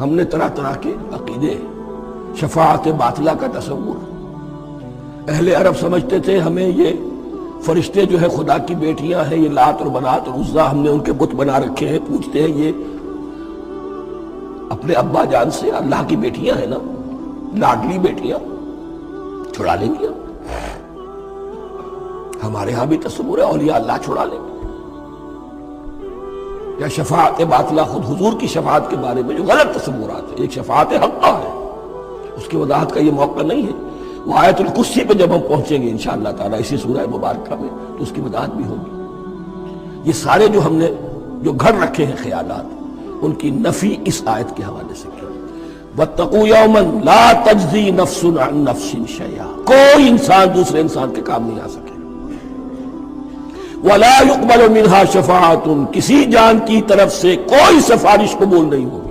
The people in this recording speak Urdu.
ہم نے طرح طرح کے عقیدے، شفاعت باطلہ کا تصور. اہل عرب سمجھتے تھے ہمیں یہ فرشتے جو ہے خدا کی بیٹیاں ہیں، یہ لات اور منات اور عزا ہم نے ان کے بت بنا رکھے ہیں، پوچھتے ہیں یہ اپنے ابا جان سے اللہ کی بیٹیاں ہیں نا، لاڈلی بیٹیاں، چھڑا لیں گے. ہمارے ہاں بھی تصور ہے اولیاء اللہ چھڑا لیں گے. یا شفاعت باطلہ، خود حضور کی شفاعت کے بارے میں جو غلط تصورات ہیں. ایک شفاعت حقہ ہے، اس کی وضاحت کا یہ موقع نہیں ہے. وہ آیت الکرسی پہ جب ہم پہنچیں گے انشاءاللہ تعالیٰ اسی سورہ مبارکہ میں تو اس کی وضاحت بھی ہوگی. یہ سارے جو ہم نے جو گھڑ رکھے ہیں خیالات، ان کی نفی اس آیت کے حوالے سے کی. وَاتَّقُوا يَوْمًا لَا تَجْزِي نَفْسٌ عَن نَفْسٍ شَيْئًا، کوئی انسان دوسرے انسان کے کام نہیں آ سکے. وَلَا يُقْبَلُ مِنْهَا شَفَاعَةٌ، کسی جان کی طرف سے کوئی سفارش قبول نہیں ہوگی.